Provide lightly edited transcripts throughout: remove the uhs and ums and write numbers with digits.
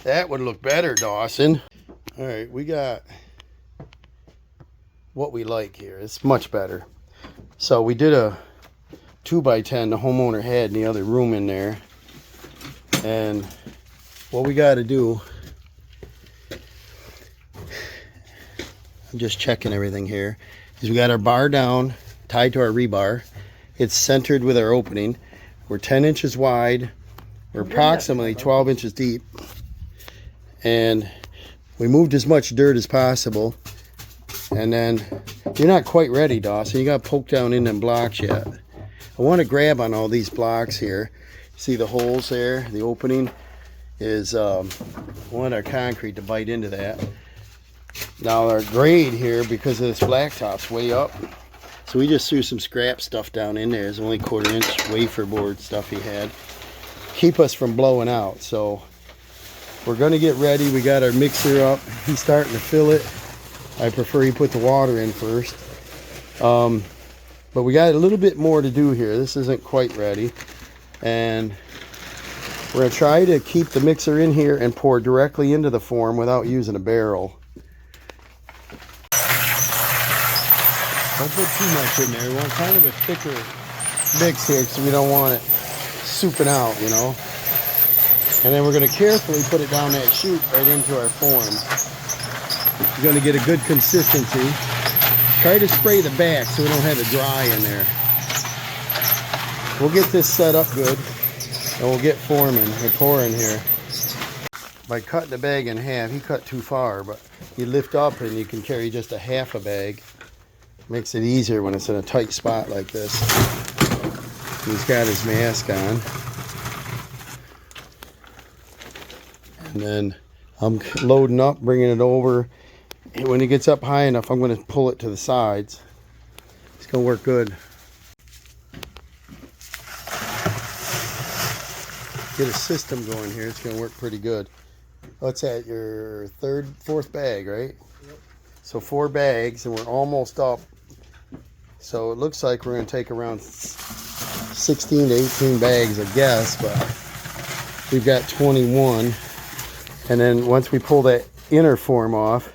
That would look better, Dawson. All right, we got what we like here. It's much better. So we did a 2x10 the homeowner had in the other room in there. And what we got to do, I'm just checking everything here, is we got our bar down, tied to our rebar. It's centered with our opening. We're 10 inches wide. We're approximately 12 inches deep. And we moved as much dirt as possible. And then you're not quite ready, Dawson. You got to poke down in them blocks yet. I want to grab on all these blocks here. See the holes there? The opening is I want our concrete to bite into that. Now our grade here, because of this blacktop's way up, so we just threw some scrap stuff down in there. There's only 1/4 inch wafer board stuff he had. Keep us from blowing out. So we're gonna get ready. We got our mixer up. He's starting to fill it. I prefer he put the water in first. But we got a little bit more to do here. This isn't quite ready. And we're gonna try to keep the mixer in here and pour directly into the form without using a barrel. Don't put too much in there. We want kind of a thicker mix here because we don't want it souping out, you know. And then we're going to carefully put it down that chute right into our form. You're going to get a good consistency. Try to spray the back so we don't have it dry in there. We'll get this set up good and we'll get forming or pouring here. By cutting the bag in half, he cut too far, but you lift up and you can carry just a half a bag. Makes it easier when it's in a tight spot like this. He's got his mask on. And then I'm loading up, bringing it over. And when it gets up high enough, I'm going to pull it to the sides. It's going to work good. Get a system going here. It's going to work pretty good. What's that? Your fourth bag, right? Yep. So 4 bags, and we're almost up. So it looks like we're going to take around 16 to 18 bags, I guess, but we've got 21. And then once we pull that inner form off,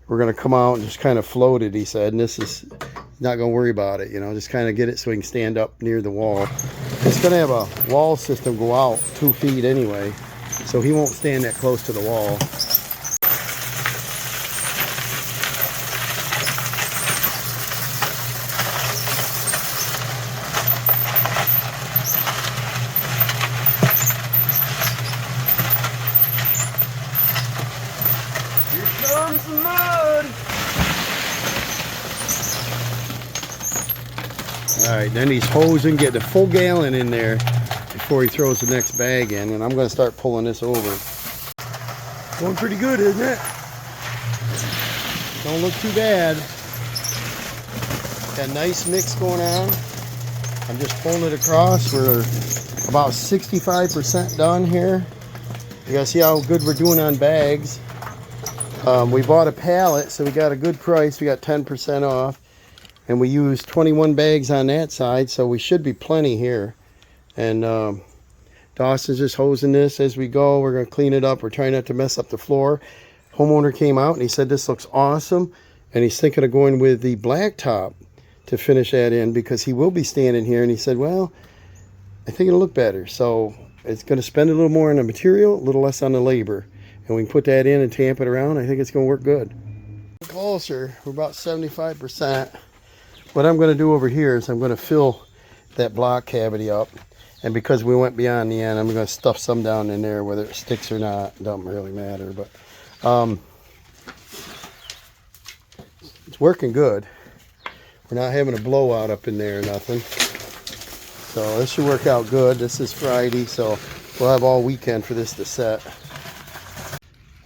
we're going to come out and just kind of float it, he said. And this is not going to worry about it, you know, just kind of get it so we can stand up near the wall. It's going to have a wall system go out 2 feet anyway, so he won't stand that close to the wall. Some mud. All right, then he's hosing, getting a full gallon in there before he throws the next bag in, and I'm going to start pulling this over. Going pretty good, isn't it? Don't look too bad. Got a nice mix going on. I'm just pulling it across. We're about 65% done here. You guys see how good we're doing on bags. We bought a pallet, so we got a good price. We got 10% off, and we used 21 bags on that side, so we should be plenty here. And Dawson's just hosing this as we go. We're going to clean it up. We're trying not to mess up the floor. Homeowner came out and he said this looks awesome, and he's thinking of going with the blacktop to finish that in because he will be standing here. And he said, well, I think it'll look better. So it's going to spend a little more on the material, a little less on the labor. And we can put that in and tamp it around. I think it's going to work good. Closer, we're about 75%. What I'm going to do over here is I'm going to fill that block cavity up. And because we went beyond the end, I'm going to stuff some down in there, whether it sticks or not. It doesn't really matter. But it's working good. We're not having a blowout up in there or nothing. So this should work out good. This is Friday, so we'll have all weekend for this to set.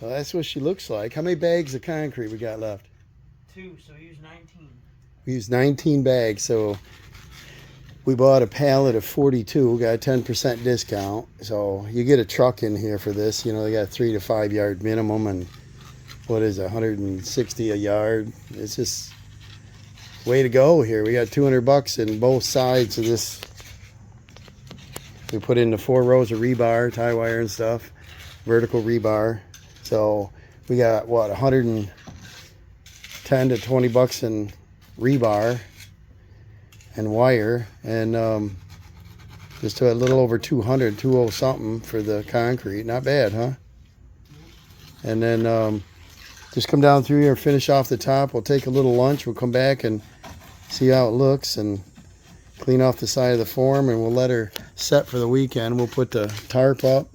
Well, that's what she looks like. How many bags of concrete we got left? 2, so we used 19. We used 19 bags, so we bought a pallet of 42. We got a 10% discount. So you get a truck in here for this. You know, they got 3 to 5 yard minimum, and what is it, 160 a yard. It's just way to go here. We got $200 in both sides of this. We put in the 4 rows of rebar, tie wire and stuff. vertical rebar. So we got what, 110 to 20 bucks in rebar and wire, and just a little over 200, 20 something for the concrete. Not bad, huh? And then just come down through here and finish off the top. We'll take a little lunch. We'll come back and see how it looks and clean off the side of the form, and we'll let her set for the weekend. We'll put the tarp up,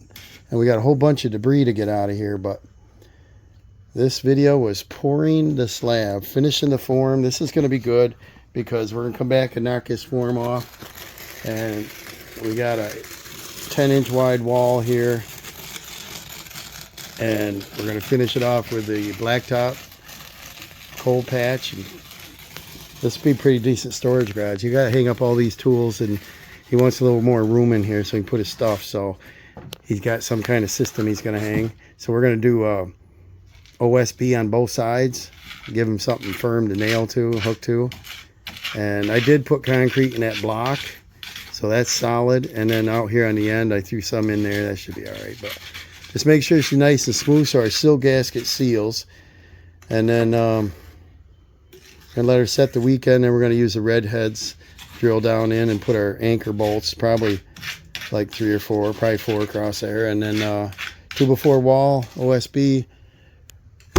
and we got a whole bunch of debris to get out of here, but this video was pouring the slab, finishing the form. This is going to be good because we're going to come back and knock this form off, and we got a 10-inch wide wall here, and we're going to finish it off with the blacktop coal patch. And this will be a pretty decent storage garage. You got to hang up all these tools, and he wants a little more room in here so he can put his stuff. So he's got some kind of system he's going to hang. So we're going to do OSB on both sides, give him something firm to nail to, hook to. And I did put concrete in that block, so that's solid. And then out here on the end, I threw some in there. That should be all right. But just make sure she's nice and smooth so our seal gasket seals. And then gonna let her set the weekend. Then we're gonna use the red heads, drill down in and put our anchor bolts, probably like 3 or 4, probably 4 across there. And then 2x4 wall OSB,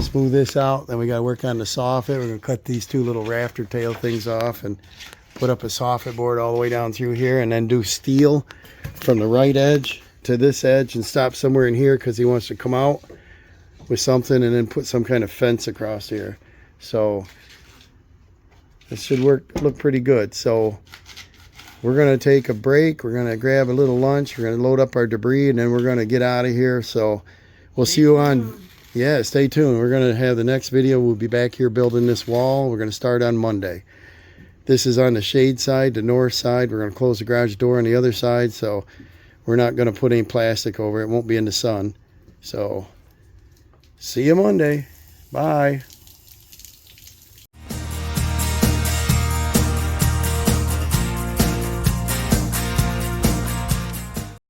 smooth this out. Then we got to work on the soffit. We're going to cut these 2 little rafter tail things off and put up a soffit board all the way down through here, and then do steel from the right edge to this edge and stop somewhere in here because he wants to come out with something, and then put some kind of fence across here. So this should look pretty good. So we're going to take a break. We're going to grab a little lunch. We're going to load up our debris, and then we're going to get out of here. So we'll see you on... Yeah, stay tuned. We're going to have the next video. We'll be back here building this wall. We're going to start on Monday. This is on the shade side, the north side. We're going to close the garage door on the other side, so we're not going to put any plastic over it. It won't be in the sun. So, see you Monday. Bye.